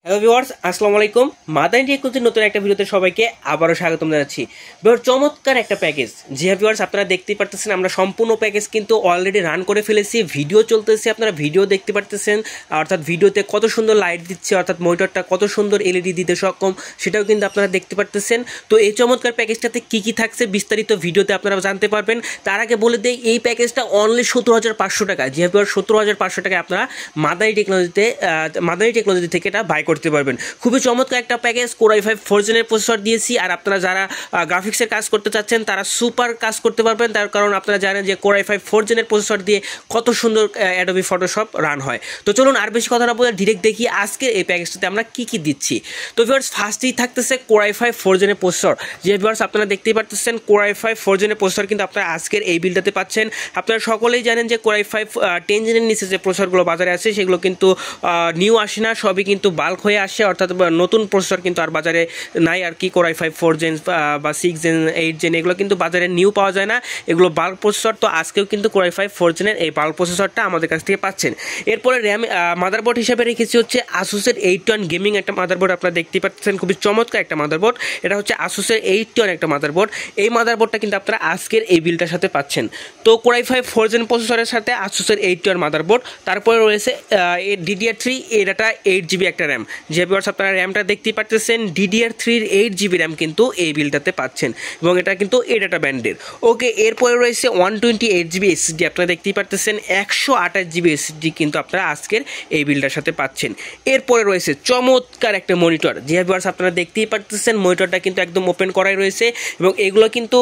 Hello viewers, আসসালামু আলাইকুম। Mother টেকনোলজির নতুন একটা ভিডিওতে সবাইকে আবারও স্বাগতম জানাচ্ছি। ভিউয়ার, চমৎকার একটা প্যাকেজ। জি হ্যাঁ ভিউয়ার্স, আপনারা দেখতেই পারতেছেন আমরা সম্পূর্ণ প্যাকেজ কিন্তু অলরেডি রান করে ফেলেছি। ভিডিও চলতেছে, আপনারা ভিডিও দেখতে পারতেছেন। অর্থাৎ ভিডিওতে কত সুন্দর লাইট দিচ্ছে, অর্থাৎ মনিটরটা কত সুন্দর এলইডি দিতে সক্ষম, সেটাও কিন্তু আপনারা দেখতে পারতেছেন। তো এই চমৎকার প্যাকেজটাতে কী কী থাকছে বিস্তারিত ভিডিওতে আপনারা জানতে পারবেন। তার আগে বলে দেই, এই প্যাকেজটা অনলি 17,500 টাকা। জি হ্যাঁ ভিউয়ার, 17,500 টাকায় আপনারা মাদারি টেকনোলজি থেকে এটা বাই করতে পারবেন। খুবই চমৎকার একটা প্যাকেজ। Core i5 4 জেনের প্রসেসর দিয়েছি। আর আপনারা যারা গ্রাফিক্সের কাজ করতে চাচ্ছেন তারা সুপার কাজ করতে পারবেন, তার কারণ আপনারা জানেন যে Core i5 4 জেনের প্রসেসর দিয়ে কত সুন্দর অ্যাডোবি ফটোশপ রান হয়। তো চলুন আর বেশি কথা না বলে ডিরেক্ট দেখি আজকে এই প্যাকেজটাতে আমরা কী কী দিচ্ছি। তো ভিউয়ার্স, ফার্স্টেই থাকতেছে Core i5 4 জেনের প্রসেসর। যে ভিউয়ার্স, আপনারা দেখতেই পারতেছেন Core i5 4 জেনের প্রসেসর কিন্তু আপনারা আজকের এই বিলটাতে পাচ্ছেন। আপনারা সকলেই জানেন যে Core i5 10 জেনের নিচে যে প্রসেসরগুলো বাজারে আছে সেগুলো কিন্তু নিউ আসে না, সবই কিন্তু বাল্ক হয়ে আসে। অর্থাৎ নতুন প্রসেসর কিন্তু আর বাজারে নাই আর কি। Core i5 4 জেন বা 6 জেন 8 জেন এগুলো কিন্তু বাজারে নিউ পাওয়া যায় না, এগুলো বাল্ক প্রসেসর। তো আজকেও কিন্তু Core i5 4 জেনের এই বাল্ক প্রসেসরটা আমাদের কাছ থেকে পাচ্ছেন। এরপরে র্যাম মাদারবোর্ড হিসেবে রেখেছি হচ্ছে Asus-এর 810 গেমিং একটা মাদারবোর্ড। আপনারা দেখতেই পাচ্ছেন খুবই চমৎকার একটা মাদারবোর্ড। এটা হচ্ছে Asus-এর 810 একটা মাদারবোর্ড। এই মাদারবোর্ডটা কিন্তু আপনারা আজকের এই বিলটার সাথে পাচ্ছেন। তো Core i5 4 জেন প্রসেসরের সাথে Asus-এর 810 মাদারবোর্ড। তারপরে রয়েছে DDR3 এটা 8GB একটা র্যাম। যে ভিউয়ার্স, আপনারা র্যামটা দেখতেই পাচ্ছেন, DDR3-র 8GB র্যাম কিন্তু এই বিলটাতে পাচ্ছেন এবং এটা কিন্তু এডাটা ব্যান্ডের। ওকে, এরপরে রয়েছে 128GB SSD। আপনারা দেখতেই পাচ্ছেন 128GB SSD কিন্তু আপনারা আজকের এই বিলটার সাথে পাচ্ছেন। এরপরে রয়েছে চমৎকার একটা মনিটর। যে ভিউয়ার্স, আপনারা দেখতেই পাচ্ছেন মনিটরটা কিন্তু একদম ওপেন করাই রয়েছে এবং এগুলো কিন্তু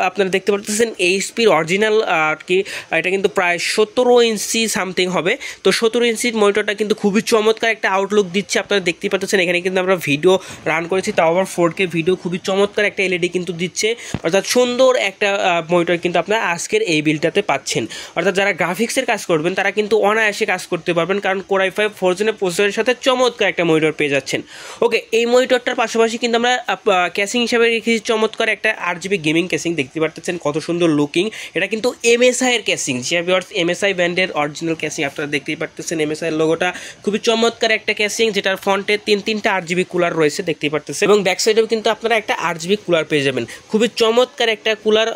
আপনারা দেখতে পাচ্ছেন HP-র অরিজিনাল আর কি। এটা কিন্তু প্রায় 17 ইঞ্চি সামথিং হবে। তো 17 ইঞ্চির মনিটরটা কিন্তু খুবই চমৎকার একটা আউটলুক দিচ্ছে। আপনারা দেখতেই পাচ্ছেন এখানে কিন্তু আমরা ভিডিও রান করেছি, তাও আবার 4K ভিডিও। খুবই চমৎকার একটা এলইডি কিন্তু দিচ্ছে, অর্থাৎ সুন্দর একটা মনিটর কিন্তু আপনারা আজকের এই বিলটাতে পাচ্ছেন। অর্থাৎ যারা গ্রাফিক্সের কাজ করবেন তারা কিন্তু অনায়াসে কাজ করতে পারবেন, কারণ Core i5 4 জেনের প্রসেসরের সাথে চমৎকার একটা মনিটর পেয়ে যাচ্ছেন। ওকে, এই মনিটরটার পাশাপাশি কিন্তু আমরা ক্যাসিং হিসাবে রেখেছি চমৎকার একটা 8GB গেমিং ক্যাসিং। দেখতে পাচ্ছেন কত সুন্দর লুকিং। এটা কিন্তু MSI এর ক্যাসিং। যে ভিউয়ার্স, MSI ব্র্যান্ডের অরিজিনাল ক্যাসিং। আপনারা দেখতেই পাচ্ছেন MSI এর লোগোটা। খুবই চমৎকার একটা ক্যাসিং, যেটার ফ্রন্টে তিনটা 8GB কুলার রয়েছে দেখতেই পাচ্ছেন, এবং ব্যাক সাইডেও কিন্তু আপনারা একটা 8GB কুলার পেয়ে যাবেন। খুবই চমৎকার একটা কুলার,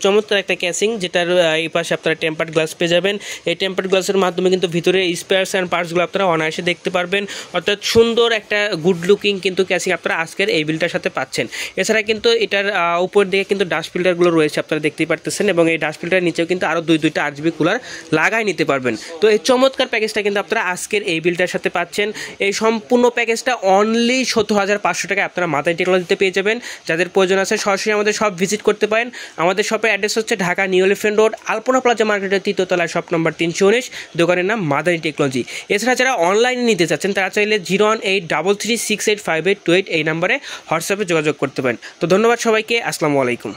চমৎকার একটা ক্যাসিং, যেটার এই পাশে আপনারা টেম্পার্ড গ্লাস পেয়ে যাবেন। এই টেম্পার্ড গ্লাসের মাধ্যমে কিন্তু ভিতরে স্পেয়ার্স অ্যান্ড পার্টসগুলো আপনারা অনায়াসে দেখতে পারবেন। অর্থাৎ সুন্দর একটা গুড লুকিং কিন্তু ক্যাসিং আপনারা আজকের এই বিলটার সাথে পাচ্ছেন। এছাড়া কিন্তু এটার উপর দিকে কিন্তু ডাস্ট ফিল্টারগুলো রয়েছে, আপনারা দেখতেই পারতেছেন, এবং এই ডাস্ট ফিল্টারের নিচেও কিন্তু আরও দুইটা 8GB কুলার লাগাই নিতে পারবেন। তো এই চমৎকার প্যাকেজটা কিন্তু আপনারা আজকের এই বিলটার সাথে পাচ্ছেন। এই সম্পূর্ণ প্যাকেজটা অনলি 17,500 টাকায় আপনারা মাদারি টেকনোলজিতে পেয়ে যাবেন। যাদের প্রয়োজন আছে সরাসরি আমাদের শপ ভিজিট করতে পারেন। আমাদের শপের অ্যাড্রেস হচ্ছে ঢাকা নিউ এলিফ্যান্ট রোড, আলপনা প্লাজা মার্কেটের 3য় তলায়, শপ নম্বর 319, দোকানের নাম মাদারি টেকনোলজি। এছাড়া যারা অনলাইনে নিতে চাচ্ছেন তারা চাইলে 01833685828 এই নাম্বারে হোয়াটসঅ্যাপে যোগাযোগ করতে পারেন। তো ধন্যবাদ সবাইকে, আসসালামু আলাইকুম।